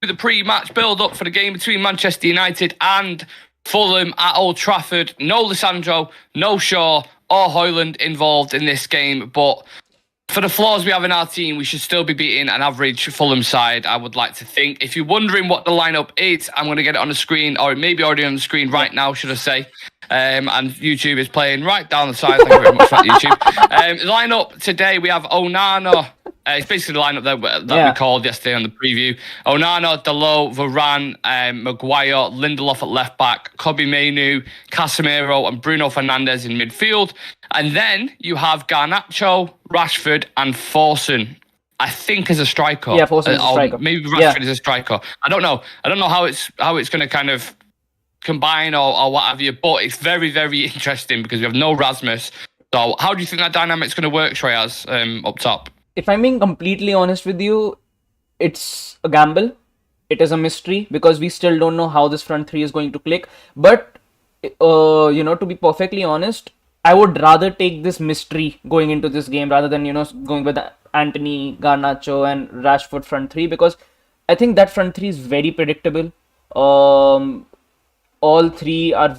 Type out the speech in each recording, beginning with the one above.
The pre-match build-up for the game between Manchester United and Fulham at Old Trafford. No Lissandro, no Shaw or Højlund involved in this game, but for the flaws we have in our team, we should still be beating an average Fulham side, I would like to think. If you're wondering what the lineup is, I'm going to get it on the screen, or maybe already on the screen right now, should I say. And YouTube is playing right down the side. Thank you very much for that, YouTube. The lineup today, we have Onana. It's basically the lineup that we called yesterday on the preview. Onana, Dalot, Varane, Maguire, Lindelof at left back, Kobe Mainoo, Casemiro and Bruno Fernandes in midfield. And then you have Garnacho, Rashford and Forson, I think, as a striker. Yeah, Forson is a striker. Maybe Rashford is a striker. I don't know how it's going to kind of combine or what have you, but it's very, very interesting because we have no Rasmus. So how do you think that dynamic's going to work, Shreyas, up top? If I'm being completely honest with you, it's a gamble. It is a mystery because we still don't know how this front three is going to click. But, to be perfectly honest, I would rather take this mystery going into this game rather than, going with Antony, Garnacho and Rashford front three, because I think that front three is very predictable. All three are,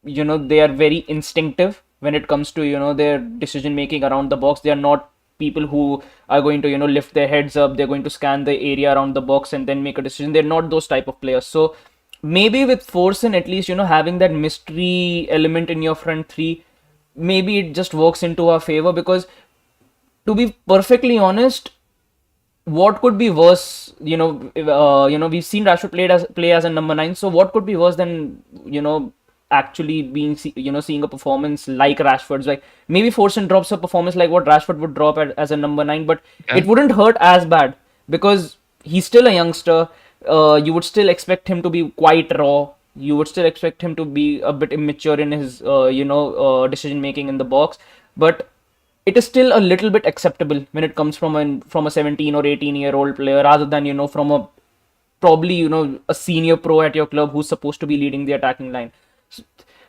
they are very instinctive when it comes to, their decision making around the box. They are not people who are going to lift their heads up. They're going to scan the area around the box and then make a decision. They're not those type of players. So maybe with Forson, at least having that mystery element in your front three, maybe it just works into our favor, because to be perfectly honest, what could be worse? We've seen Rashford play as a number 9, so what could be worse than actually being seeing a performance like Rashford's? Like, maybe Forson drops a performance like what Rashford would drop as a number 9, but it wouldn't hurt as bad because he's still a youngster. You would still expect him to be quite raw. You would still expect him to be a bit immature in his decision making in the box, but it is still a little bit acceptable when it comes from a 17 or 18-year-old player rather than from a probably a senior pro at your club who's supposed to be leading the attacking line.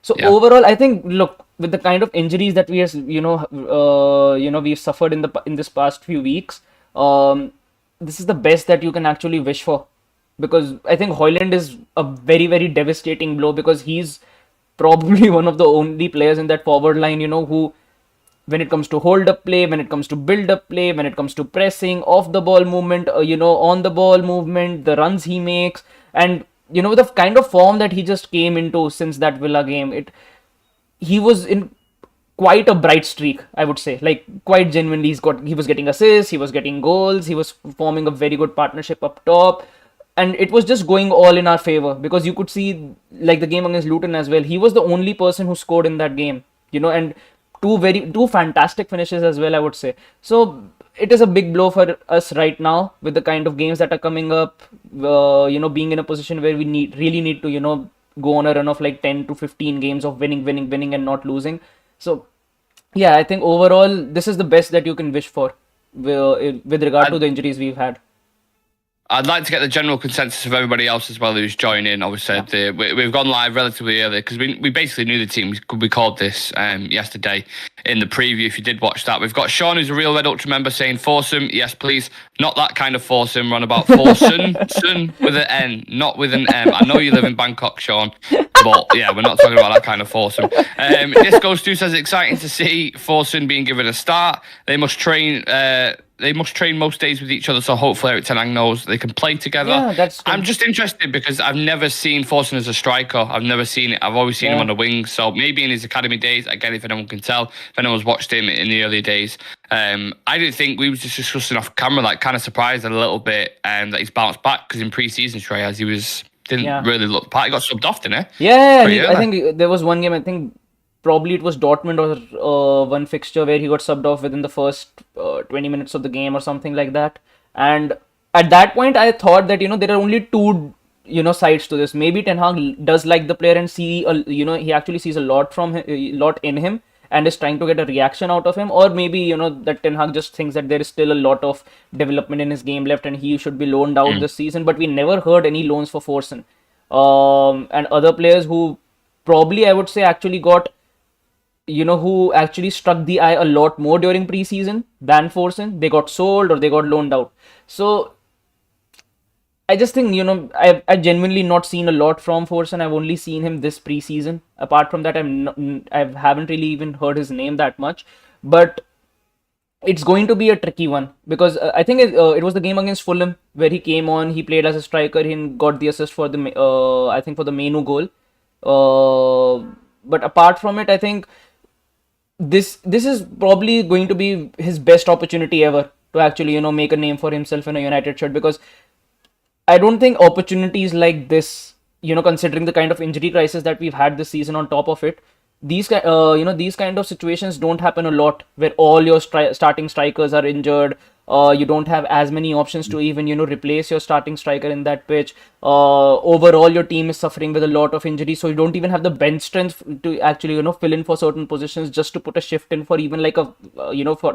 So overall, I think, look, with the kind of injuries that we have, we've suffered in this past few weeks, this is the best that you can actually wish for, because I think Højlund is a very, very devastating blow, because he's probably one of the only players in that forward line, who, when it comes to hold up play, when it comes to build up play, when it comes to pressing, off the ball movement, on the ball movement, the runs he makes, and the kind of form that he just came into since that Villa game, he was in quite a bright streak, I would say. Like, quite genuinely, he was getting assists, he was getting goals, he was forming a very good partnership up top, and it was just going all in our favor, because you could see, like the game against Luton as well, he was the only person who scored in that game, and two fantastic finishes as well, I would say. So it is a big blow for us right now with the kind of games that are coming up, being in a position where we really need to, go on a run of like 10 to 15 games of winning and not losing. So yeah, I think overall this is the best that you can wish for with regard to the injuries we've had. I'd like to get the general consensus of everybody else as well who's joining. Obviously, we've gone live relatively early because we basically knew the team. We called this yesterday in the preview. If you did watch that, we've got Sean, who's a real Red Ultra member, saying Forsum. Yes, please. Not that kind of Forsum. We're on about Forsun, Sun with an N, not with an M. I know you live in Bangkok, Sean, but yeah, we're not talking about that kind of Forsum. This goes to says exciting to see Forsun being given a start. They must train. They must train most days with each other, so hopefully Erik ten Hag knows they can play together. Yeah, that's true. I'm just interested because I've never seen Forson as a striker. I've never seen it. I've always seen him on the wings. So maybe in his academy days, again, if anyone can tell, if anyone's watched him in the early days, I didn't think we was just discussing off camera, like kind of surprised a little bit that he's bounced back, because in pre-season, Shreyas, he didn't really look the part. He got subbed off, didn't he? Yeah, I think there was one game, I think probably it was Dortmund or one fixture where he got subbed off within the first 20 minutes of the game or something like that. And at that point, I thought that, there are only two, sides to this. Maybe Ten Hag does like the player and he actually sees a lot in him and is trying to get a reaction out of him. Or maybe, that Ten Hag just thinks that there is still a lot of development in his game left and he should be loaned out this season. But we never heard any loans for Forson. And other players who probably, I would say, actually got who actually struck the eye a lot more during preseason than Forson, they got sold or they got loaned out. So I just think, I've genuinely not seen a lot from Force, and I've only seen him this preseason. Apart from that, I haven't really even heard his name that much. But it's going to be a tricky one because I think it was the game against Fulham where he came on. He played as a striker. He got the assist for I think for the Menu goal. But apart from it, I think this is probably going to be his best opportunity ever to actually make a name for himself in a United shirt, because I don't think opportunities like this, considering the kind of injury crisis that we've had this season on top of it, these kind of situations don't happen a lot where all your starting strikers are injured. You don't have as many options to even, replace your starting striker in that pitch. Overall, your team is suffering with a lot of injuries, so you don't even have the bench strength to actually, fill in for certain positions just to put a shift in for even like for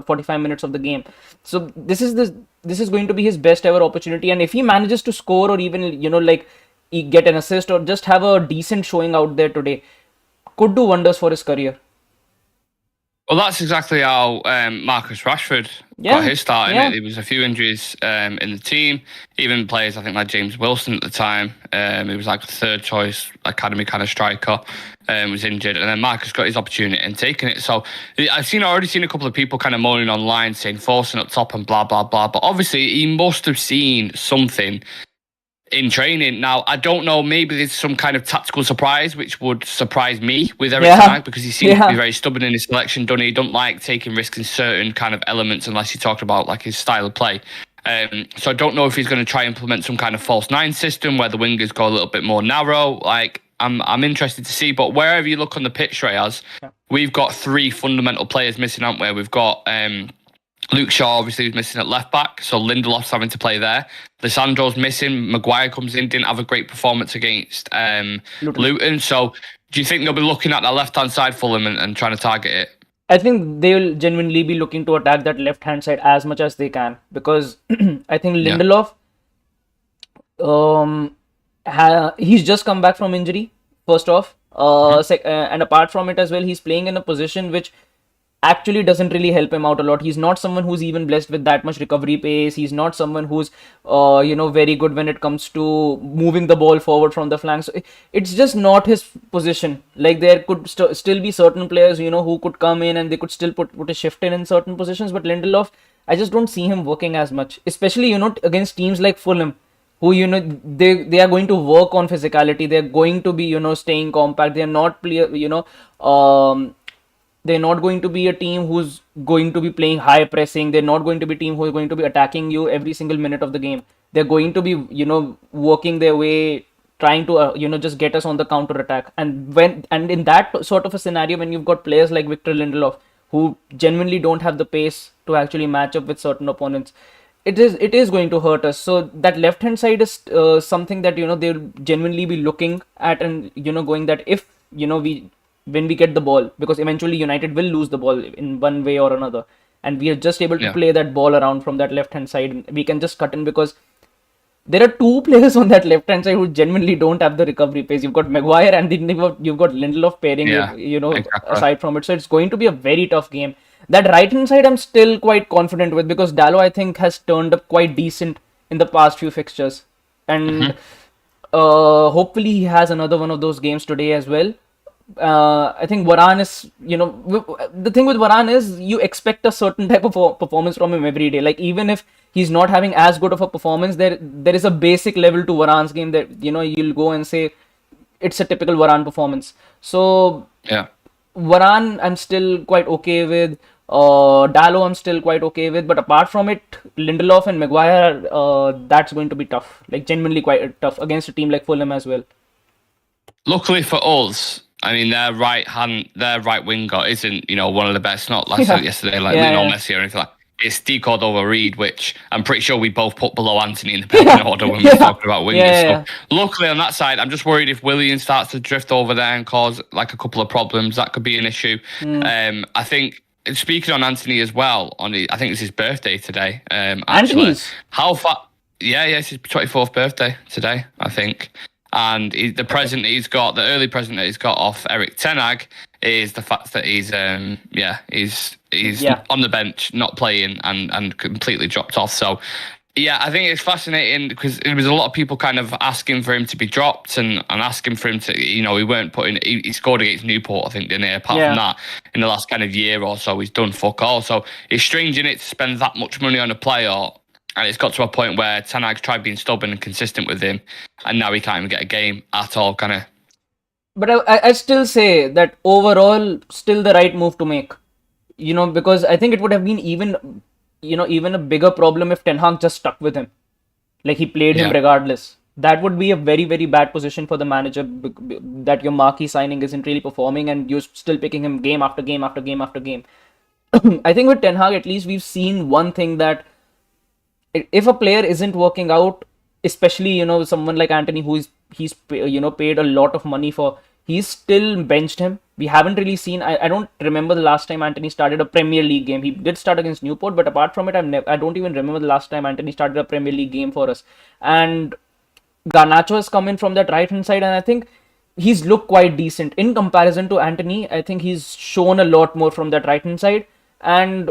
45 minutes of the game. So this is going to be his best ever opportunity, and if he manages to score or even, get an assist or just have a decent showing out there today, could do wonders for his career. Well, that's exactly how Marcus Rashford got his start in it. There was a few injuries in the team. Even players, I think, like James Wilson at the time, he was like a third choice academy kind of striker, was injured. And then Marcus got his opportunity and taken it. So I've already seen a couple of people kind of moaning online saying forcing up top and blah, blah, blah. But obviously he must have seen something in training. Now, I don't know, maybe there's some kind of tactical surprise, which would surprise me with Eric Ten Hag, because he seems to be very stubborn in his selection, doesn't he? He don't like taking risks in certain kind of elements unless you talked about like his style of play. So I don't know if he's going to try and implement some kind of false nine system where the wingers go a little bit more narrow. Like, I'm interested to see, but wherever you look on the pitch, Reyes, we've got three fundamental players missing, haven't we? We've got Luke Shaw, obviously, was missing at left back, so Lindelof's having to play there. Lisandro's missing. Maguire comes in, didn't have a great performance against Luton. So do you think they'll be looking at that left-hand side Fulham and trying to target it? I think they will genuinely be looking to attack that left-hand side as much as they can, because I think Lindelof, he's just come back from injury, first off. And apart from it as well, he's playing in a position which actually doesn't really help him out a lot. He's not someone who's even blessed with that much recovery pace. He's not someone who's very good when it comes to moving the ball forward from the flanks. So it's just not his position. Like, there could still be certain players who could come in and they could still put a shift in certain positions, but Lindelof, I just don't see him working as much, especially against teams like Fulham, who they are going to work on physicality. They're going to be staying compact. They're not they're not going to be a team who's going to be playing high pressing. They're not going to be a team who is going to be attacking you every single minute of the game. They're going to be, working their way, trying to, just get us on the counter attack. And in that sort of a scenario, when you've got players like Victor Lindelof, who genuinely don't have the pace to actually match up with certain opponents, it is going to hurt us. So that left hand side is something that they'll genuinely be looking at, and going that if when we get the ball, because eventually United will lose the ball in one way or another, and we are just able to play that ball around from that left hand side, we can just cut in, because there are two players on that left hand side who genuinely don't have the recovery pace. You've got Maguire and then you've got Lindelof pairing aside from it. So it's going to be a very tough game. That right hand side I'm still quite confident with, because Dalot, I think, has turned up quite decent in the past few fixtures, and hopefully he has another one of those games today as well. I think Varane is, the thing with Varane is you expect a certain type of performance from him every day. Like, even if he's not having as good of a performance, there is a basic level to Varane's game that, you'll go and say it's a typical Varane performance. So, Varane I'm still quite okay with. Dalot I'm still quite okay with. But apart from it, Lindelof and Maguire, that's going to be tough. Like, genuinely quite tough against a team like Fulham as well. Luckily for us, I mean, their right winger isn't, one of the best. Not like yesterday, like Lionel Messi or anything like that. It's Cordova Reed, which I'm pretty sure we both put below Anthony in the pecking order when we were talking about wingers. So luckily on that side, I'm just worried if Willian starts to drift over there and cause like a couple of problems, that could be an issue. I think, speaking on Anthony as well, I think it's his birthday today. Anthony's? How far? Yeah, it's his 24th birthday today, I think. And the early present that he's got off Eric Ten Hag is the fact that he's on the bench, not playing, and completely dropped off. So Yeah, I think it's fascinating because there was a lot of people kind of asking for him to be dropped and asking for him to, he weren't putting, he scored against Newport, I think, didn't he? Apart from Yeah. that, in the last kind of year or so, he's done fuck all. So it's strange, isn't it, to spend that much money on a player, and it's got to a point where Ten Hag's tried being stubborn and consistent with him, and now he can't even get a game at all, kind of. But I still say that overall, still the right move to make. Because I think it would have been even a bigger problem if Ten Hag just stuck with him. Like he played him Yeah. regardless. That would be a very, very bad position for the manager, that your marquee signing isn't really performing and you're still picking him game after game after game after game. I think with Ten Hag, at least we've seen one thing, that if a player isn't working out, especially someone like Anthony, he's paid a lot of money for, he's still benched him. We haven't really seen. I don't remember the last time Anthony started a Premier League game. He did start against Newport, but apart from it, I don't even remember the last time Anthony started a Premier League game for us. And Garnacho has come in from that right hand side, and I think he's looked quite decent in comparison to Anthony. I think he's shown a lot more from that right hand side, and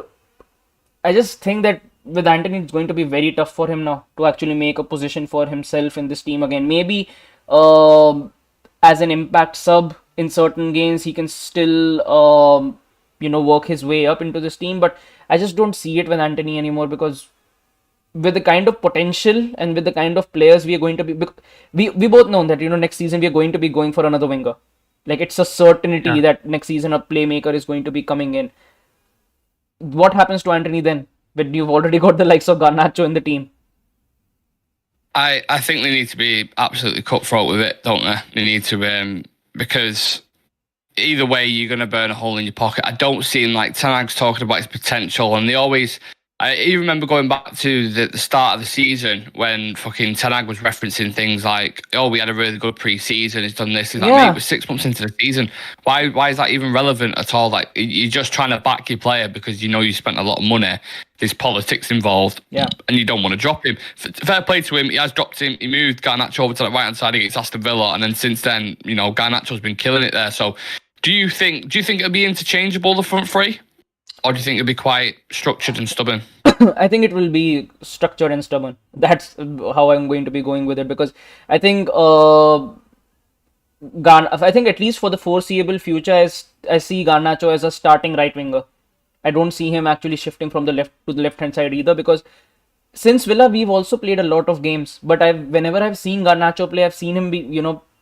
I just think that with Anthony, it's going to be very tough for him now to actually make a position for himself in this team again. Maybe as an impact sub in certain games, he can still work his way up into this team. But I just don't see it with Anthony anymore, because with the kind of potential and with the kind of players we are going to be, we both know that next season we are going to be going for another winger. Like it's a certainty Yeah. that next season a playmaker is going to be coming in. What happens to Anthony then, when you've already got the likes of Garnacho in the team? I think they need to be absolutely cutthroat with it, don't they? They need to, because either way, you're going to burn a hole in your pocket. I don't seem like Ten Hag's talking about his potential, and they always. I even remember going back to the start of the season when fucking Ten Hag was referencing things like, "Oh, we had a really good pre-season. He's done this." He's like, Yeah. "Mate, we're 6 months into the season. Why is that even relevant at all? Like, you're just trying to back your player because you spent a lot of money. There's politics involved, Yeah. and you don't want to drop him. Fair play to him. He has dropped him. He moved Garnacho over to the right hand side against Aston Villa, and then since then, Garnacho's been killing it there. So, do you think it'll be interchangeable, the front three, or do you think it'll be quite structured and stubborn? I think it will be structured and stubborn. That's how I'm going to be going with it, because I think I think at least for the foreseeable future, I see Garnacho as a starting right winger. I don't see him actually shifting from the left to the left hand side either, because since Villa we've also played a lot of games, but whenever I've seen Garnacho play, I've seen him be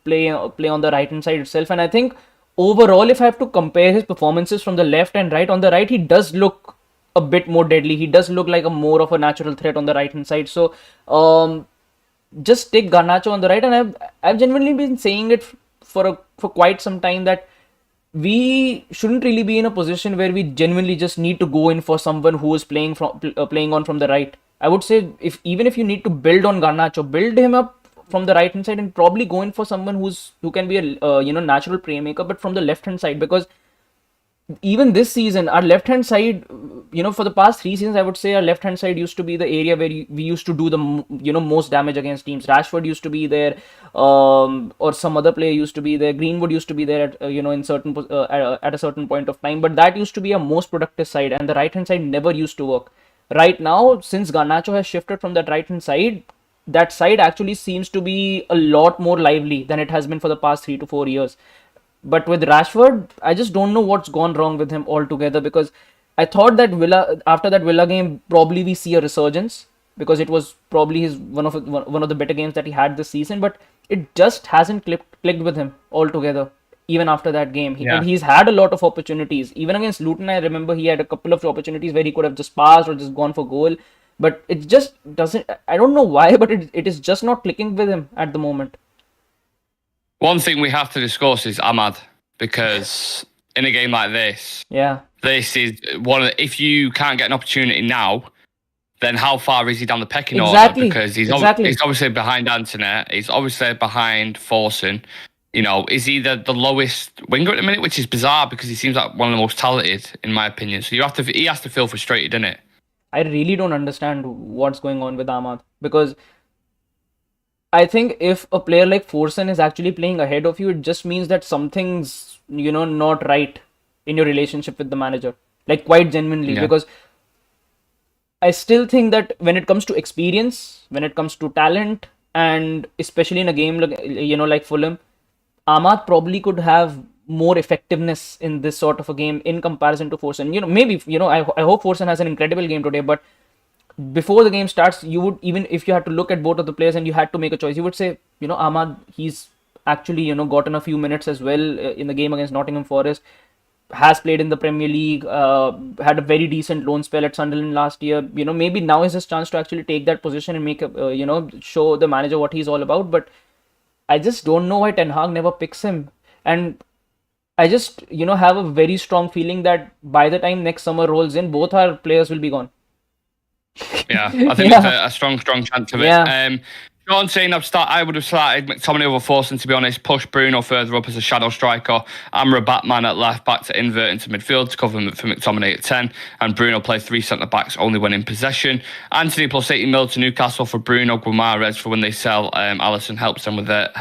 play on the right hand side itself, and I think overall, if I have to compare his performances from the left and right, on the right he does look a bit more deadly. He does look like a more of a natural threat on the right hand side. So just take Garnacho on the right, and I've genuinely been saying it for quite some time, that we shouldn't really be in a position where we genuinely just need to go in for someone who is playing on from the right. I would say, even if you need to build on Garnacho, build him up from the right hand side and probably go in for someone who can be a natural playmaker, but from the left hand side, because even this season our left hand side, for the past 3 seasons, I would say our left hand side used to be the area where we used to do the most damage against teams. Rashford used to be there, or some other player used to be there. Greenwood used to be there at in certain at a certain point of time, but that used to be a most productive side, and the right hand side never used to work. Right now, since Garnacho has shifted from that right hand side, that side actually seems to be a lot more lively than it has been for the past 3 to 4 years. But with Rashford, I just don't know what's gone wrong with him altogether, because I thought that after that Villa game, probably we see a resurgence, because it was probably one of the better games that he had this season, but it just hasn't clicked with him altogether. Even after that game, and he's had a lot of opportunities. Even against Luton, I remember he had a couple of opportunities where he could have just passed or just gone for goal, but it just doesn't. I don't know why, but it is just not clicking with him at the moment. One thing we have to discuss is Ahmad, because in a game like this, Yeah. this is if you can't get an opportunity now, then how far is he down the pecking Exactly. order? Because he's obviously behind Anthony, he's obviously behind Forson. Is he the lowest winger at the minute, which is bizarre because he seems like one of the most talented, in my opinion. So he has to feel frustrated, isn't it? I really don't understand what's going on with Ahmad, because I think if a player like Forson is actually playing ahead of you, it just means that something's not right in your relationship with the manager, like quite genuinely. Yeah. Because I still think that when it comes to experience, when it comes to talent, and especially in a game like, like Fulham, Ahmad probably could have more effectiveness in this sort of a game in comparison to Forsen. Maybe, I hope Forsen has an incredible game today, but before the game starts, you would, even if you had to look at both of the players and you had to make a choice, you would say, Ahmad, he's actually, gotten a few minutes as well in the game against Nottingham Forest, has played in the Premier League, had a very decent loan spell at Sunderland last year. Maybe now is his chance to actually take that position and make show the manager what he's all about. But I just don't know why Ten Hag never picks him. And I just, have a very strong feeling that by the time next summer rolls in, both our players will be gone. Yeah, I think there's a strong chance of it. Yeah. Sean saying I would have started McTominay over Forson, to be honest, push Bruno further up as a shadow striker, Amra Batman at left back to invert into midfield to cover for McTominay at 10, and Bruno play 3 centre-backs only when in possession. Anthony plus 80 mil to Newcastle for Bruno, Guimaraes for when they sell. Alisson helps them with their...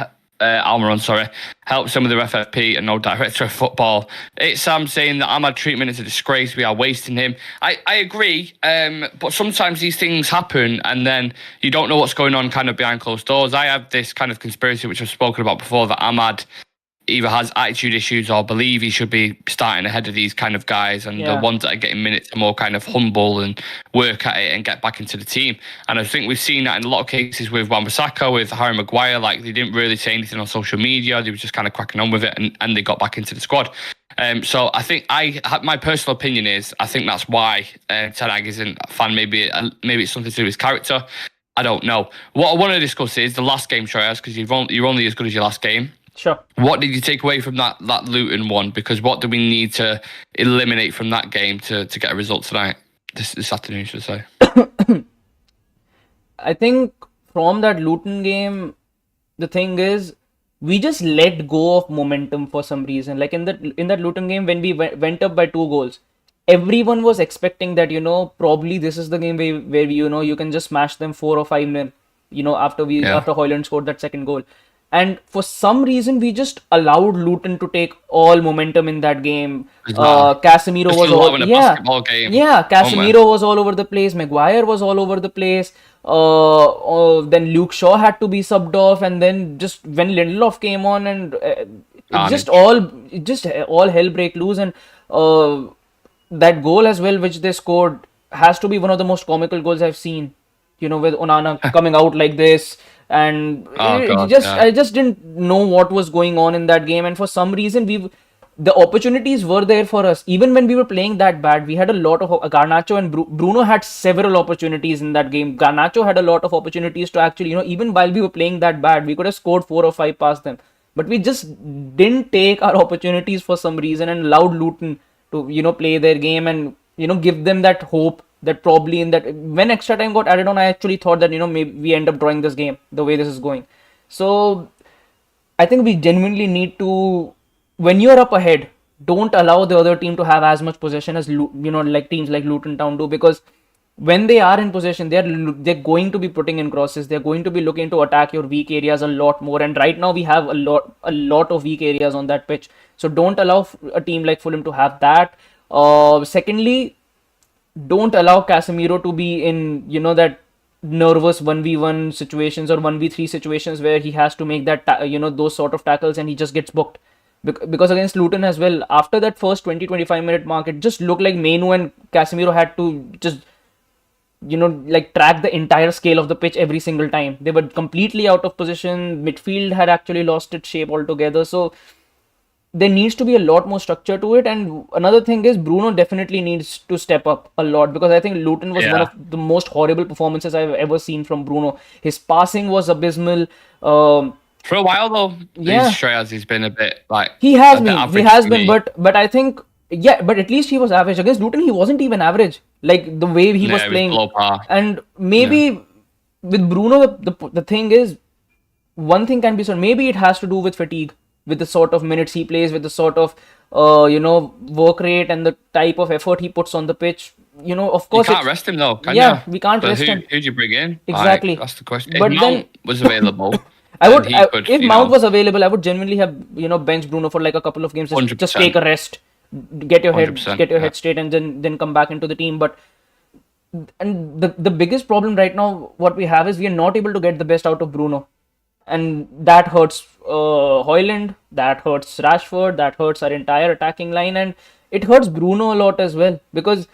Almiron, helps them with their FFP and no director of football. It's Sam saying that Ahmad treatment is a disgrace. We are wasting him. I agree, but sometimes these things happen and then you don't know what's going on kind of behind closed doors. I have this kind of conspiracy, which I've spoken about before, that Ahmad either has attitude issues or believe he should be starting ahead of these kind of guys, and the ones that are getting minutes are more kind of humble and work at it and get back into the team. And I think we've seen that in a lot of cases with Wan-Bissaka, with Harry Maguire. Like, they didn't really say anything on social media, they were just kind of cracking on with it, and they got back into the squad. So I think my personal opinion is I think that's why Ten Hag isn't a fan. Maybe it's something to do with his character. I don't know. What I want to discuss is the last game, Shoyaz, because you're only as good as your last game. Sure. What did you take away from that Luton one? Because what do we need to eliminate from that game to get a result tonight? This afternoon, should I say. I think from that Luton game, the thing is, we just let go of momentum for some reason. Like in that Luton game, when we went up by 2 goals, everyone was expecting that, probably this is the game where you can just smash them 4 or 5-0, after Højlund scored that second goal. And for some reason, we just allowed Luton to take all momentum in that game. Casemiro was basketball game. Yeah, Casemiro was all over the place. Maguire was all over the place. Then Luke Shaw had to be subbed off, and then just when Lindelof came on, and all hell break loose. And that goal as well, which they scored, has to be one of the most comical goals I've seen. With Onana coming out like this. And I just didn't know what was going on in that game, and for some reason the opportunities were there for us. Even when we were playing that bad, we had a lot of Garnacho and Bruno had several opportunities in that game. Garnacho had a lot of opportunities to actually, even while we were playing that bad, we could have scored 4 or 5 past them, but we just didn't take our opportunities for some reason and allowed Luton to play their game and give them that hope. That probably when extra time got added on, I actually thought that, maybe we end up drawing this game the way this is going. So I think we genuinely need to, when you're up ahead, don't allow the other team to have as much possession as, like teams like Luton Town do, because when they are in possession, they're going to be putting in crosses. They're going to be looking to attack your weak areas a lot more. And right now we have a lot of weak areas on that pitch. So don't allow a team like Fulham to have that. Secondly, don't allow Casemiro to be in, that nervous 1v1 situations or 1v3 situations where he has to make that, those sort of tackles and he just gets booked. Because against Luton as well, after that first 20-25 minute mark, it just looked like Menu and Casemiro had to just, track the entire scale of the pitch every single time. They were completely out of position. Midfield had actually lost its shape altogether. So there needs to be a lot more structure to it. And another thing is, Bruno definitely needs to step up a lot, because I think Luton was one of the most horrible performances I've ever seen from Bruno. His passing was abysmal. For a while though, he's been a bit like... He has been, but I think, but at least he was average. Against Luton, he wasn't even average. Like the way he was playing. Low par. And maybe with Bruno, the thing is, one thing can be said, maybe it has to do with fatigue. With the sort of minutes he plays, with the sort of, work rate and the type of effort he puts on the pitch. Of course... You can't rest him though, can you? We can't rest him. Who'd you bring in? Exactly. That's the question. But if then... Mount was available... if Mount was available, I would genuinely have, bench Bruno for like a couple of games. Just take a rest. Get your head straight and then come back into the team. But and the biggest problem right now, what we have is we are not able to get the best out of Bruno, and that hurts Højlund, that hurts Rashford, that hurts our entire attacking line, and it hurts Bruno a lot as well, because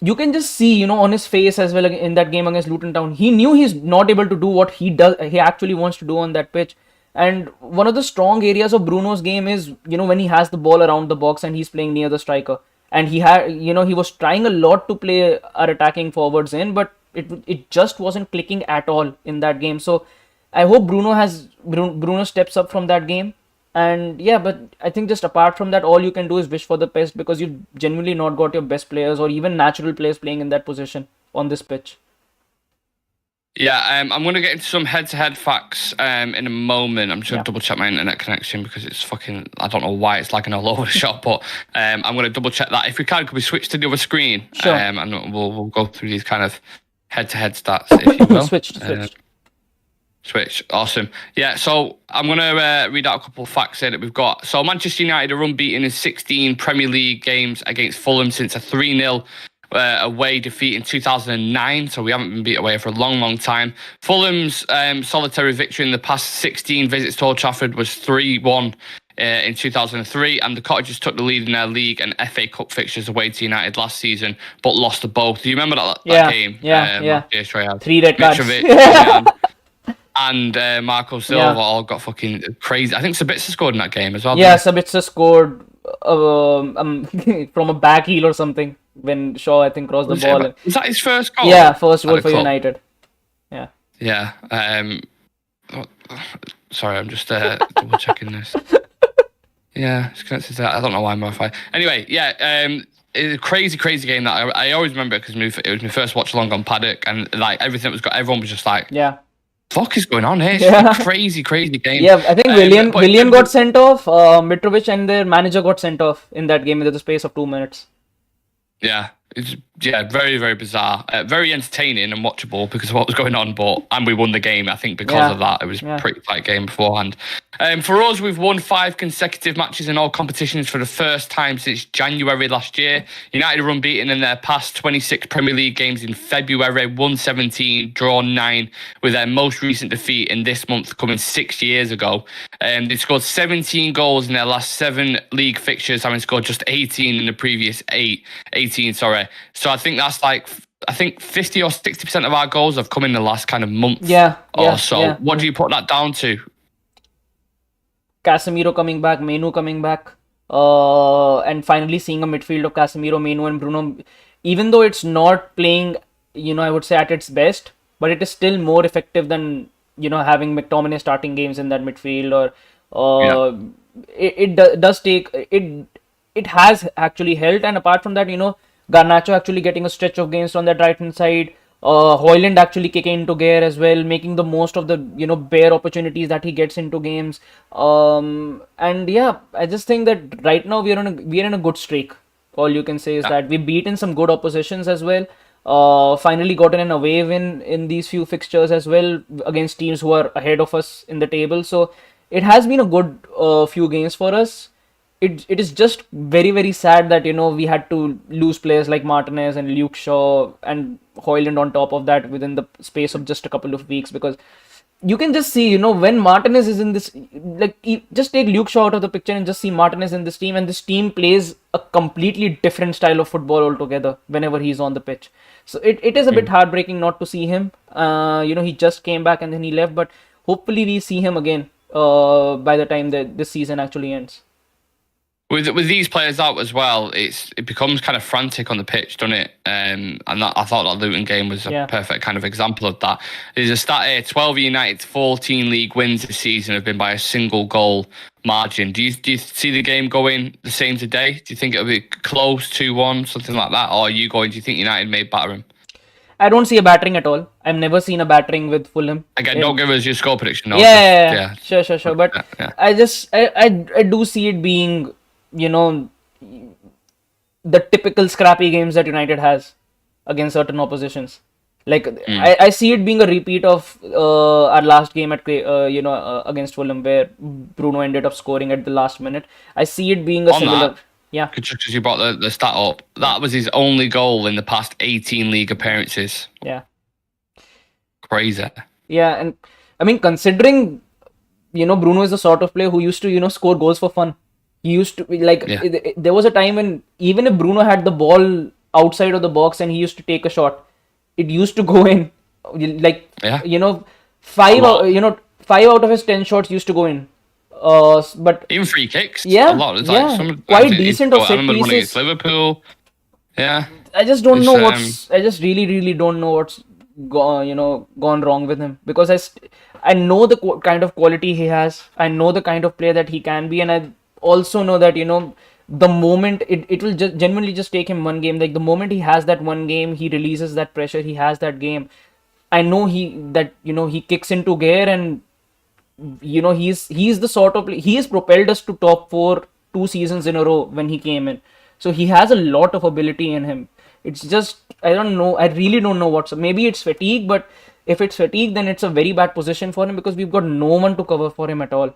you can just see, on his face as well in that game against Luton Town, he knew he's not able to do what he actually wants to do on that pitch. And one of the strong areas of Bruno's game is, when he has the ball around the box and he's playing near the striker. And he had, he was trying a lot to play our attacking forwards in, but it just wasn't clicking at all in that game. So I hope Bruno steps up from that game. And yeah, but I think just apart from that, all you can do is wish for the best, because you've genuinely not got your best players or even natural players playing in that position on this pitch. Yeah, I'm going to get into some head-to-head facts in a moment. I'm just going to double check my internet connection because it's fucking, I don't know why it's lagging all over the shop, but I'm going to double check that. If we can, could we switch to the other screen? Sure. And we'll go through these kind of head-to-head stats, if you will. Switch. Awesome. Yeah, so I'm going to read out a couple of facts here that we've got. So Manchester United are unbeaten in 16 Premier League games against Fulham since a 3-0 away defeat in 2009. So we haven't been beat away for a long, long time. Fulham's solitary victory in the past 16 visits to Old Trafford was 3-1 in 2003, and the Cottagers took the lead in their league and FA Cup fixtures away to United last season, but lost to both. Do you remember that game? Yeah. Yeah. 3 red cards. And Marco Silva all got fucking crazy. I think Sabitzer scored in that game as well. Yeah, Sabitzer scored from a back heel or something when Shaw, I think, crossed the ball. Was that his first goal? Yeah, first goal for United. Yeah. Yeah. Sorry, I'm just double checking this. Yeah, it's connected to that. I don't know why I'm Wi-Fi. Anyway, yeah. It's a crazy game that I always remember because it was my first watch along on Paddock, and like everything everyone was just like, yeah. Fuck is going on here? It's a crazy game. Yeah, I think Willian got sent off, Mitrovic and their manager got sent off in that game within the space of 2 minutes. Yeah, it's very, very bizarre. Very entertaining and watchable because of what was going on, and we won the game, I think, because of that. It was a pretty tight game beforehand. For us, we've won 5 consecutive matches in all competitions for the first time since January last year. United are unbeaten in their past 26 Premier League games in February, won 17, drawn 9, with their most recent defeat in this month coming 6 years ago. They scored 17 goals in their last 7 league fixtures, having scored just 18 in the previous 18. So I think that's 50 or 60% of our goals have come in the last kind of month or so. Yeah. What do you put that down to? Casemiro coming back, Menu coming back, and finally seeing a midfield of Casemiro, Menu and Bruno. Even though it's not playing, I would say at its best, but it is still more effective than, having McTominay starting games in that midfield. It has actually helped. And apart from that, Garnacho actually getting a stretch of games on that right hand side. Højlund actually kicking into gear as well, making the most of the bare opportunities that he gets into games. And yeah, I just think that right now we are in a good streak. All you can say is that we've beaten some good oppositions as well. Finally gotten an away win in these few fixtures as well against teams who are ahead of us in the table. So it has been a good few games for us. It is just very, very sad that we had to lose players like Martinez and Luke Shaw and Højlund on top of that within the space of just a couple of weeks, because you can just see when Martinez is in this, just take Luke Shaw out of the picture and just see Martinez in this team, and this team plays a completely different style of football altogether whenever he's on the pitch. So it is a bit heartbreaking not to see him. He just came back and then he left, but hopefully we see him again by the time that this season actually ends. With these players out as well, it becomes kind of frantic on the pitch, doesn't it? And I thought that Luton game was a perfect kind of example of that. There's a stat here: 12 United's 14 league wins this season have been by a single goal margin. Do you see the game going the same today? Do you think it'll be close, 2-1, something like that, or do you think United may batter him? I don't see a battering at all. I've never seen a battering with Fulham. Again, don't give us your score prediction. No, yeah. Sure. But I do see it being, the typical scrappy games that United has against certain oppositions. I see it being a repeat of our last game at against Fulham, where Bruno ended up scoring at the last minute. I see it being a similar. Yeah. just because you brought the stat up, that was his only goal in the past 18 league appearances. Yeah. Crazy. Yeah, and I mean, considering, Bruno is the sort of player who used to, score goals for fun. He used to be like, Yeah. there was a time when even if Bruno had the ball outside of the box and he used to take a shot, it used to go in. Like, Yeah. five, A lot. 5 out of his 10 shots used to go in. But Even free kicks. Yeah, A lot. It's yeah, like some, quite it's decent got- of I set remember one against pieces. Liverpool. Yeah. I just don't It's, know I just really don't know what's gone wrong with him, because I know the kind of quality he has. I know the kind of player that he can be, and I also know that the moment it will just genuinely just take him one game. Like the moment he has that one game, he releases that pressure. He has that game. I know he kicks into gear, and he's the sort of he has propelled us to top 4 2 seasons in a row when he came in. So he has a lot of ability in him. It's just I don't know. I really don't know what's maybe it's fatigue, but if it's fatigue, then it's a very bad position for him because we've got no one to cover for him at all.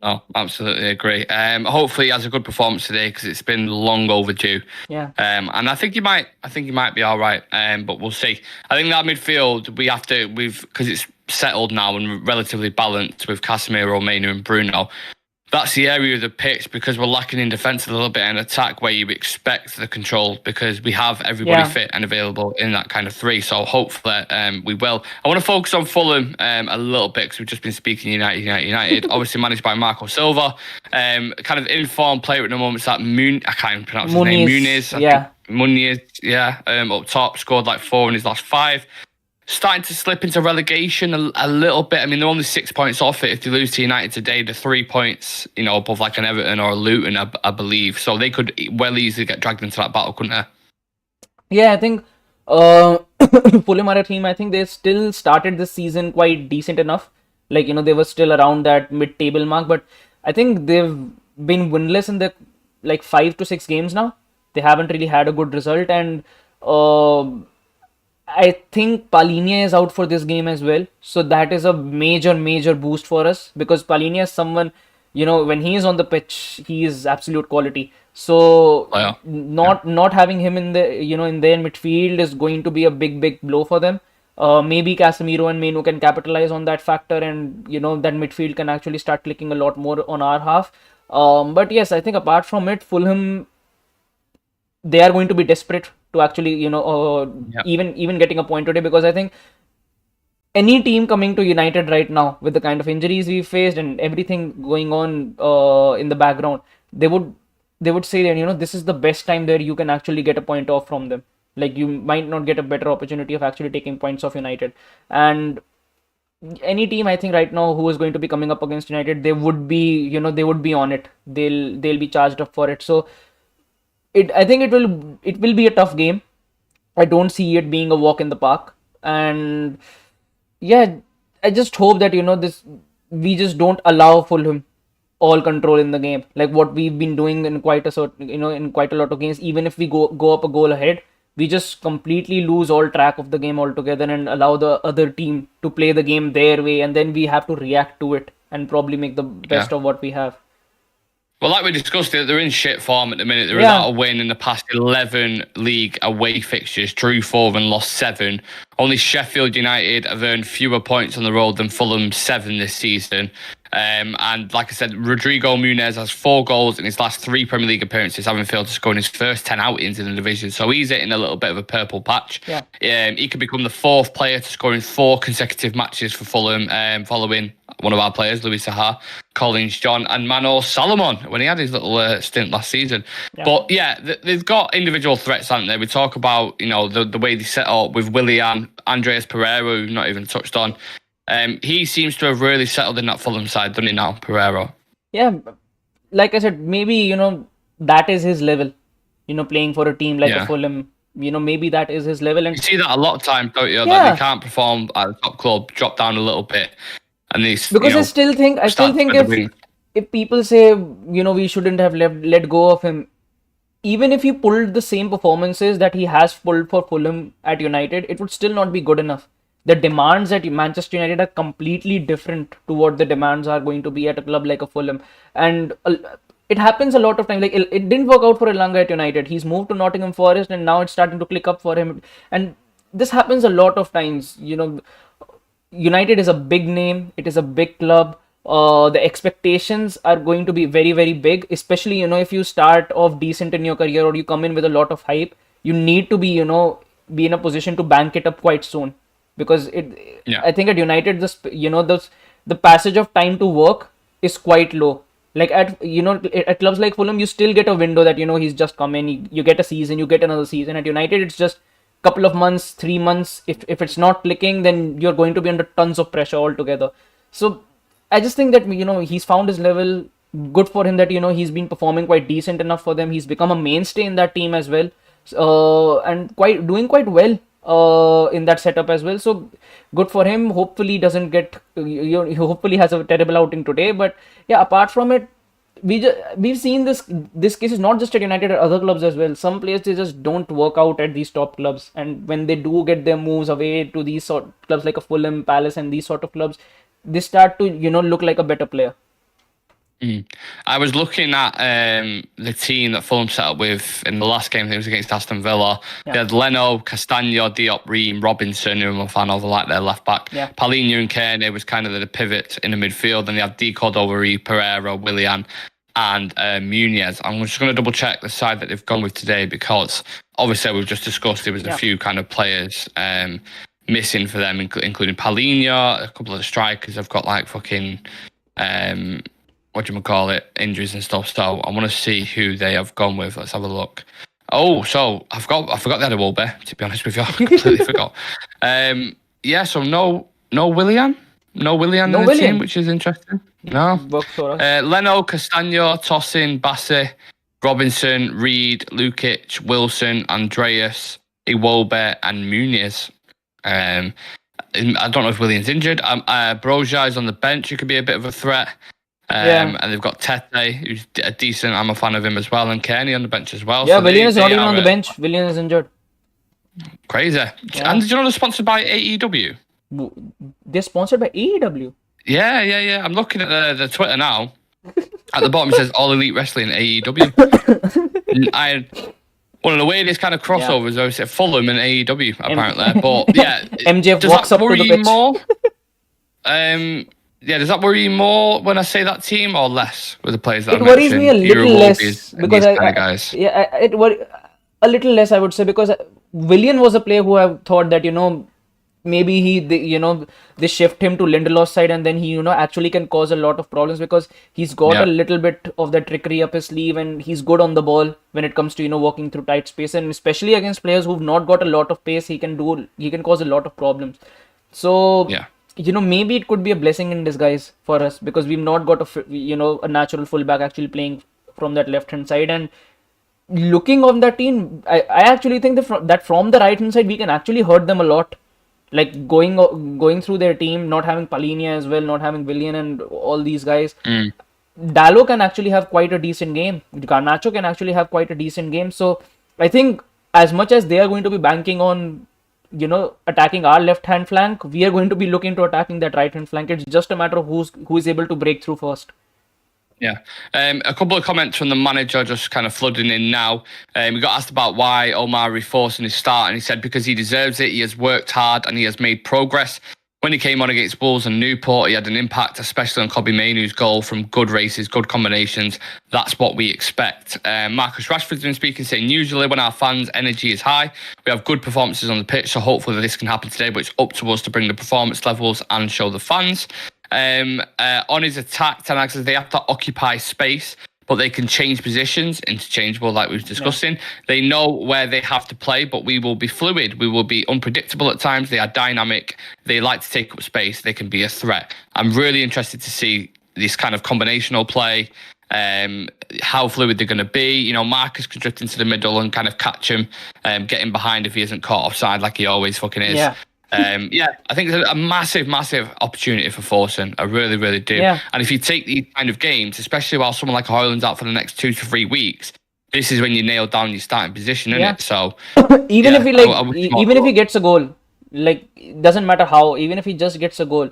Oh, absolutely agree. Hopefully he has a good performance today because it's been long overdue. Yeah. And I think he might be all right. But we'll see. I think that midfield because it's settled now and relatively balanced with Casemiro, Mainu, and Bruno. That's the area of the pitch because we're lacking in defence a little bit and attack where you expect the control because we have everybody fit and available in that kind of three. So hopefully we will. I want to focus on Fulham a little bit because we've just been speaking United. Obviously managed by Marco Silva. Kind of informed player at the moment. It's that I can't even pronounce his name. Muniz, up top, scored like 4 in his last 5. Starting to slip into relegation a little bit. I mean, they're only 6 points off it. If they lose to United today, they're 3 points, above like an Everton or a Luton, I believe. So they could well easily get dragged into that battle, couldn't they? Yeah, I think Fulham are a team. I think they still started this season quite decent enough. Like, they were still around that mid-table mark, but I think they've been winless in the 5 to 6 games now. They haven't really had a good result, and I think Palhinha is out for this game as well. So that is a major boost for us because Palhinha is someone, when he is on the pitch, he is absolute quality. So not having him in the in their midfield is going to be a big blow for them. Maybe Casemiro and Mainu can capitalize on that factor, and that midfield can actually start clicking a lot more on our half. But yes, I think apart from it, Fulham, they are going to be desperate to actually even getting a point today, because I think any team coming to United right now with the kind of injuries we faced and everything going on in the background, they would say that this is the best time where you can actually get a point off from them. Like you might not get a better opportunity of actually taking points off United. And any team I think right now who is going to be coming up against United, they would be on it. They'll be charged up for it. So I think it will be a tough game. I don't see it being a walk in the park. And yeah, I just hope that we just don't allow Fulham all control in the game, like what we've been doing in quite a lot of games. Even if we go up a goal ahead, we just completely lose all track of the game altogether and allow the other team to play the game their way, and then we have to react to it and probably make the best of what we have. Well, like we discussed, they're in shit form at the minute. They're without a win in the past 11 league away fixtures, drew 4 and lost 7. Only Sheffield United have earned fewer points on the road than Fulham, 7 this season. And like I said, Rodrigo Muniz has 4 goals in his last 3 Premier League appearances, having failed to score in his first 10 outings in the division. So he's hitting a little bit of a purple patch. He could become the 4th player to score in 4 consecutive matches for Fulham, following one of our players, Louis Saha, Collins John, and Manor Solomon when he had his little stint last season. But they've got individual threats, haven't they? We talk about the way they set up with Willian, Andreas Pereira, who we've not even touched on. He seems to have really settled in that Fulham side, doesn't he now, Pereira? Yeah, like I said, maybe that is his level. Playing for a team like a Fulham, maybe that is his level. And you see that a lot of times, don't you? That they can't perform at the top club, drop down a little bit, and these because I still think if people say we shouldn't have let go of him, even if he pulled the same performances that he has pulled for Fulham at United, it would still not be good enough. The demands at Manchester United are completely different to what the demands are going to be at a club like a Fulham. And it happens a lot of times. Like it didn't work out for Elanga at United. He's moved to Nottingham Forest, and now it's starting to click up for him. And this happens a lot of times. United is a big name. It is a big club. The expectations are going to be very, very big. Especially if you start off decent in your career or you come in with a lot of hype, you need to be be in a position to bank it up quite soon. Because I think at United, the passage of time to work is quite low. Like at clubs like Fulham, you still get a window that he's just come in. You get a season, you get another season. At United, it's just couple of months, 3 months. If it's not clicking, then you're going to be under tons of pressure altogether. So I just think that he's found his level. Good for him that he's been performing quite decent enough for them. He's become a mainstay in that team as well, and doing quite well in that setup as well. So good for him. Hopefully he doesn't get he hopefully has a terrible outing today. But yeah, apart from it, we've seen this case is not just at United, at other clubs as well. Some players, they just don't work out at these top clubs, and when they do get their moves away to these sort of clubs like a Fulham, Palace, and these sort of clubs, they start to look like a better player. I was looking at the team that Fulham set up with in the last game. I think it was against Aston Villa. Yeah. They had Leno, Castagno, Diop, Ream, Robinson, who I'm a fan of, like their left back. Yeah. Paulinho and Kearney was kind of the pivot in the midfield. And they had De Cordova, Pereira, Willian, and Muniz. I'm just going to double check the side that they've gone with today, because obviously we've just discussed there was a few kind of players missing for them, including Paulinho. A couple of the strikers have got like fucking injuries and stuff. So I want to see who they have gone with. Let's have a look. Oh, so I forgot they had a Wolbe, to be honest with you. I completely forgot. So no Willian. No Willian in the team, which is interesting. No. Leno, Castagno, Tosin, Bassey, Robinson, Reed, Lukic, Wilson, Andreas, Iwobi, and Muniz. I don't know if Willian's injured. Broja is on the bench, who could be a bit of a threat. And they've got Tete, who's a decent. I'm a fan of him as well, and Kearney on the bench as well. Yeah, so Willian is not even on the bench. Willian is injured. Crazy. Yeah. And did you know they're sponsored by AEW? They're sponsored by AEW? Yeah. I'm looking at the Twitter now. At the bottom it says All Elite Wrestling AEW. One of the weirdest kind of crossovers, I would say Fulham and AEW, apparently. But yeah, MJF walks up to the pitch. More? Does that worry you more when I say that team, or less with the players that I mentioned? It worries me a little less because it worries a little less, I would say, because Willian was a player who I thought that maybe they shift him to Lindelof's side, and then he actually can cause a lot of problems, because he's got a little bit of that trickery up his sleeve, and he's good on the ball when it comes to working through tight space, and especially against players who've not got a lot of pace, he can cause a lot of problems. So maybe it could be a blessing in disguise for us, because we've not got a natural fullback actually playing from that left hand side. And looking on that team, I actually think that from the right hand side we can actually hurt them a lot. Like going through their team, not having Paulinho as well, not having Willian and all these guys. Dalot can actually have quite a decent game. Garnacho can actually have quite a decent game. So I think as much as they are going to be banking on attacking our left hand flank, we are going to be looking to attacking that right hand flank. It's just a matter of who is able to break through first. Yeah. A couple of comments from the manager just kind of flooding in now. We got asked about why Omar reinforcing his start, and he said because he deserves it. He has worked hard and he has made progress. When he came on against Wolves and Newport, he had an impact, especially on Kobbie Mainoo's goal from good races, good combinations. That's what we expect. Marcus Rashford's been speaking, saying usually when our fans' energy is high, we have good performances on the pitch. So hopefully this can happen today, but it's up to us to bring the performance levels and show the fans. On his attack, Ten Hag says they have to occupy space, but they can change positions, interchangeable, like we were discussing. Yeah. They know where they have to play, but we will be fluid. We will be unpredictable at times. They are dynamic. They like to take up space. They can be a threat. I'm really interested to see this kind of combinational play, how fluid they're going to be. Marcus can drift into the middle and kind of catch him, get him behind if he isn't caught offside like he always fucking is. Yeah. I think it's a massive, massive opportunity for Forson. I really, really do. Yeah. And if you take these kind of games, especially while someone like Højlund's out for the next 2 to 3 weeks, this is when you nail down your starting position, isn't it? So even if he gets a goal, like it doesn't matter how, even if he just gets a goal,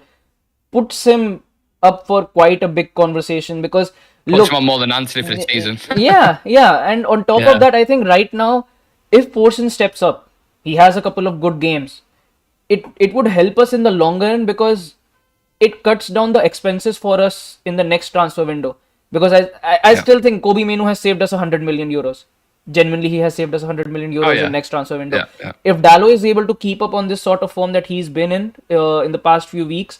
puts him up for quite a big conversation, because Puts him Look, on more than Anthony for the season. yeah. And on top Yeah. of that, I think right now, if Forsen steps up, he has a couple of good games. It would help us in the long run because it cuts down the expenses for us in the next transfer window. Because I Yeah. still think Kobe Minu has saved us 100 million euros. Genuinely, he has saved us 100 million Oh euros yeah. in next transfer window. Yeah. If Dalot is able to keep up on this sort of form that he's been in the past few weeks,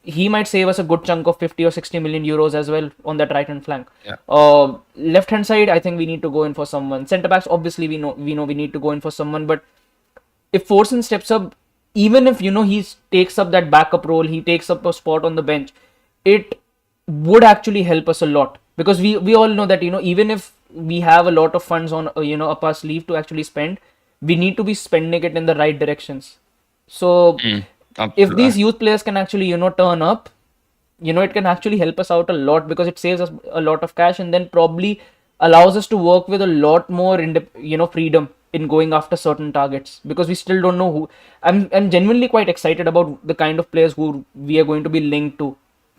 he might save us a good chunk of 50 or 60 million euros as well on that right hand flank. Yeah. Left hand side, I think we need to go in for someone. Centre backs, obviously we need to go in for someone, but if Forsen steps up, even if he takes up that backup role, he takes up a spot on the bench, it would actually help us a lot because we all know that even if we have a lot of funds on up our sleeve to actually spend, we need to be spending it in the right directions. So if Absolutely. these youth players can actually turn up, it can actually help us out a lot because it saves us a lot of cash and then probably allows us to work with a lot more freedom in going after certain targets because we still don't know who. I'm genuinely quite excited about the kind of players who we are going to be linked to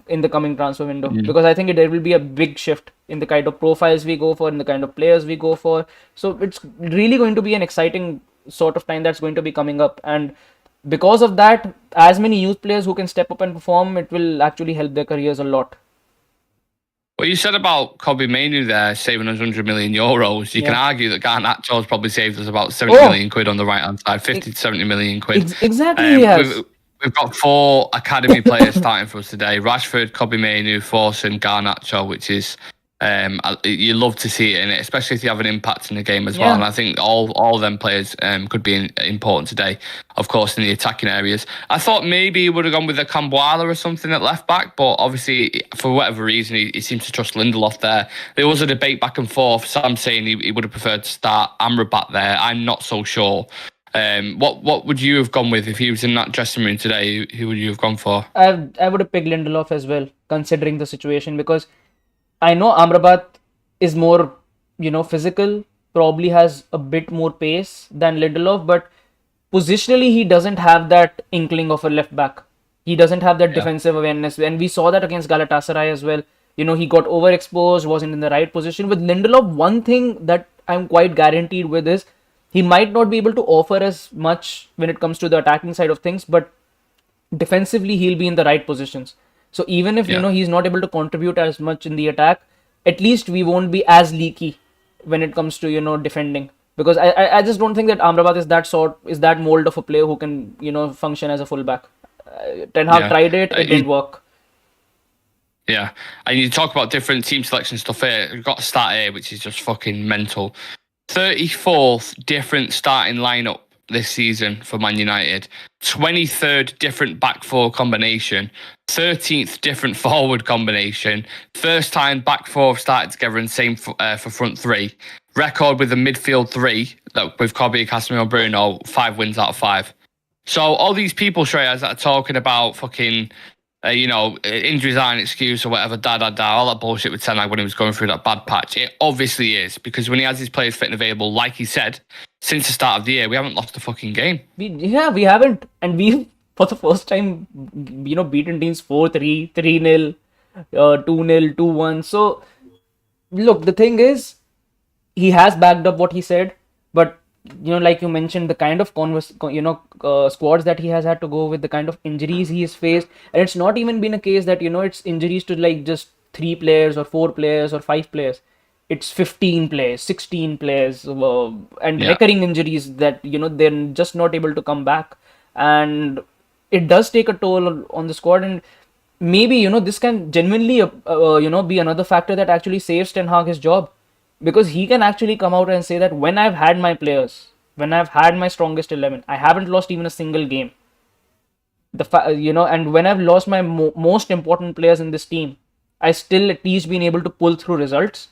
in the coming transfer window because I think there will be a big shift in the kind of profiles we go for, in the kind of players we go for. So it's really going to be an exciting sort of time that's going to be coming up, and because of that, as many youth players who can step up and perform, it will actually help their careers a lot. What you said about Kobe Manu there saving us 100 million euros, you can argue that Garnacho's probably saved us about 70 million quid on the right hand side, 50 to 70 million quid. Exactly, yes. We've got 4 academy players starting for us today: Rashford, Kobe Manu, Forsen, Garnacho, which is you love to see it in it, especially if you have an impact in the game as well. And I think all of them players could be important today, of course, in the attacking areas. I thought maybe he would have gone with a Cambuala or something at left back, but obviously for whatever reason he seems to trust Lindelof there. There was a debate back and forth. Sam saying he would have preferred to start Amrabat there. I'm not so sure. What would you have gone with if he was in that dressing room today? Who would you have gone for? I would have picked Lindelof as well, considering the situation, because I know Amrabat is more, physical, probably has a bit more pace than Lindelof, but positionally he doesn't have that inkling of a left back. He doesn't have that defensive awareness, and we saw that against Galatasaray as well. He got overexposed, wasn't in the right position. With Lindelof, one thing that I'm quite guaranteed with is he might not be able to offer as much when it comes to the attacking side of things, but defensively he'll be in the right positions. So even if he's not able to contribute as much in the attack, at least we won't be as leaky when it comes to defending. Because I just don't think that Amrabat is that mold of a player who can function as a fullback. Ten Hag tried it, it didn't work. Yeah, and you talk about different team selection stuff here. We've got a start here, which is just fucking mental. 34th different starting lineup this season for Man United, 23rd different back four combination, 13th different forward combination, first time back four started together and same for front three, record with the midfield three, with Kobe, Casemiro, Bruno, 5 wins out of 5. So all these people, Shreyas, that are talking about fucking injuries aren't an excuse or whatever, all that bullshit with Ten Hag when he was going through that bad patch. It obviously is, because when he has his players fit and available, like he said, since the start of the year, we haven't lost a fucking game. We haven't. And we've, for the first time, beaten teams 4-3, 3-0, 2-0, 2-1. So, look, the thing is, he has backed up what he said, but like you mentioned, the kind of squads that he has had to go with, the kind of injuries he has faced, and it's not even been a case that it's injuries to like just 3 players or 4 players or 5 players. It's 15 players, 16 players, and recurring injuries that they're just not able to come back, and it does take a toll on the squad. And maybe this can genuinely be another factor that actually saves Ten Hag his job. Because he can actually come out and say that when I've had my players, when I've had my strongest 11, I haven't lost even a single game. And when I've lost my most important players in this team, I still at least been able to pull through results.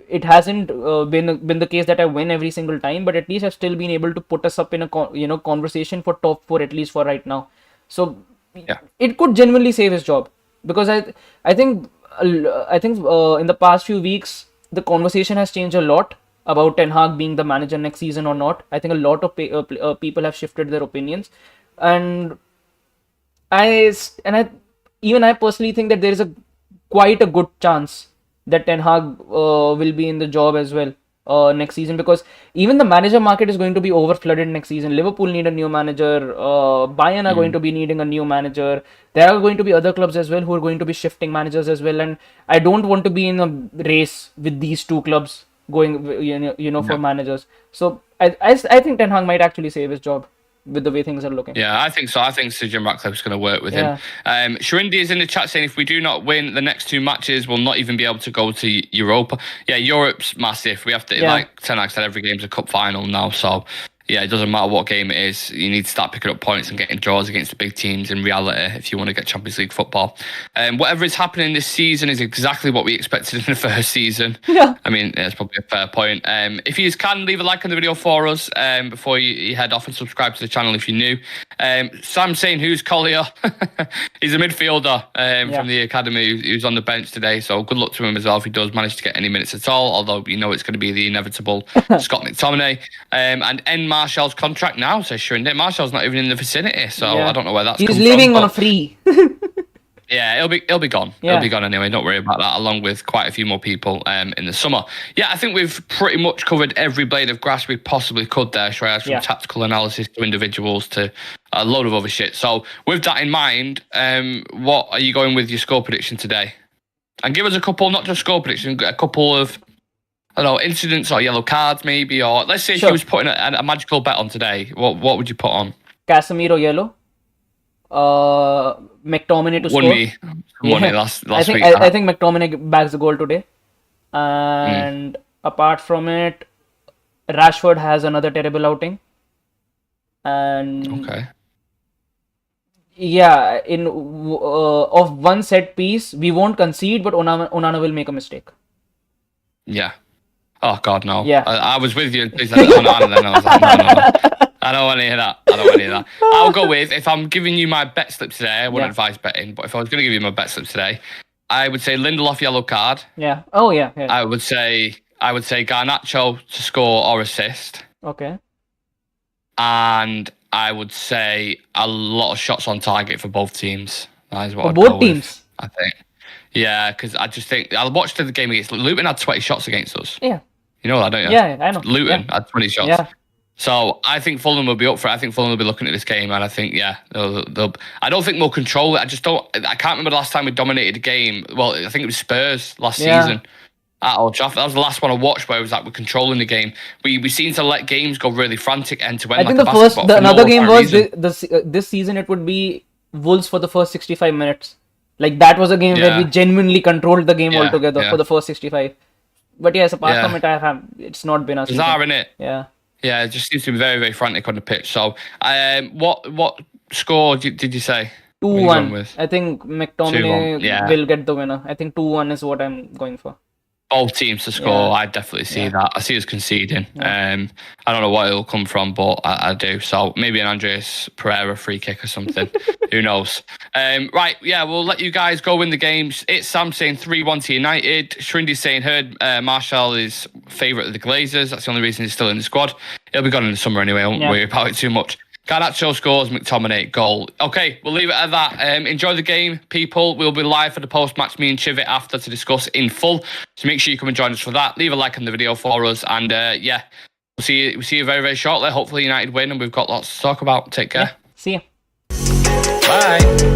It hasn't been the case that I win every single time, but at least I've still been able to put us up in a conversation for top 4 at least for right now. So it could genuinely save his job, because I think in the past few weeks, the conversation has changed a lot about Ten Hag being the manager next season or not. I think a lot of people have shifted their opinions, and I personally think that there is quite a good chance that Ten Hag will be in the job as well next season, because even the manager market is going to be over flooded next season. Liverpool need a new manager. Bayern are going to be needing a new manager. There are going to be other clubs as well who are going to be shifting managers as well. And I don't want to be in a race with these two clubs going, for managers. So I think Ten Hag might actually save his job with the way things are looking. Yeah, I think so. I think Sir Jim Ratcliffe's going to work with him. Sharindi is in the chat saying if we do not win the next 2 matches, we'll not even be able to go to Europa. Yeah, Europe's massive. We have to, like Ten Hag said, every game's a cup final now. So, yeah, it doesn't matter what game it is. You need to start picking up points and getting draws against the big teams in reality if you want to get Champions League football. Whatever is happening this season is exactly what we expected in the first season. Yeah. I mean, it's probably a fair point. If you can, leave a like on the video for us before you head off, and subscribe to the channel if you're new. Sam saying, who's Collier? He's a midfielder from the academy who's on the bench today. So good luck to him as well if he does manage to get any minutes at all. Although you know it's going to be the inevitable Scott McTominay. And end Martial's contract now, says Sharinde. Martial's not even in the vicinity, so I don't know where that's He's come leaving from, on a free. Yeah, he'll be gone. Yeah. He'll be gone anyway. Don't worry about that. Along with quite a few more people in the summer. Yeah, I think we've pretty much covered every blade of grass we possibly could there, Shreyas, from tactical analysis to individuals to a load of other shit. So with that in mind, what are you going with your score prediction today? And give us a couple, not just score prediction, a couple of, I don't know, incidents or yellow cards maybe, or let's say if you was putting a magical bet on today, what would you put on? Casemiro yellow. McTominay to score. Won me last week. I think McTominay bags the goal today. And apart from it, Rashford has another terrible outing. And yeah, in of one set piece, we won't concede, but Onana will make a mistake. Yeah. Oh God, no. Yeah. I was with you. Then I was like, no. I don't want to hear that. I'll go with, if I'm giving you my bet slip today, I wouldn't advise betting, but if I was going to give you my bet slip today, I would say Lindelof yellow card. Yeah. Oh yeah. I would say Garnacho to score or assist. Okay. And I would say a lot of shots on target for both teams. That is what for both teams. I think. Yeah, because I just think I watched the game against Luton had 20 shots against us. Yeah. You know that, don't you? Yeah, I know. Luton had 20 shots. Yeah. So I think Fulham will be up for it. I think Fulham will be looking at this game, and I think they'll. I don't think they'll control it. I can't remember the last time we dominated a game. Well, I think it was Spurs last season at Old Trafford. That was the last one I watched where it was like we're controlling the game. We seem to let games go really frantic end to end. I think another game was this season. It would be Wolves for the first 65 minutes. Like that was a game where we genuinely controlled the game altogether for the first 65. But yes, apart from it, it's not been a season. Bizarre, innit? Yeah. Yeah, it just seems to be very, very frantic on the pitch. So, what score did you say? 2-1. I think McTominay will get the winner. I think 2-1 is what I'm going for. Both teams to score, I definitely see that. I see us conceding. I don't know what it'll come from, but I do. So maybe an Andreas Pereira free kick or something. Who knows? Right, we'll let you guys go win the games. It's Sam saying 3-1 to United. Shrindy's saying heard Martial is favourite of the Glazers. That's the only reason he's still in the squad. He'll be gone in the summer anyway. I won't worry about it too much. Garnacho scores, McTominay goal. Okay, we'll leave it at that. Enjoy the game, people. We'll be live for the post-match, me and Chivit, after to discuss in full. So make sure you come and join us for that. Leave a like on the video for us. And we'll see you very, very shortly. Hopefully United win and we've got lots to talk about. Take care. See ya. Bye.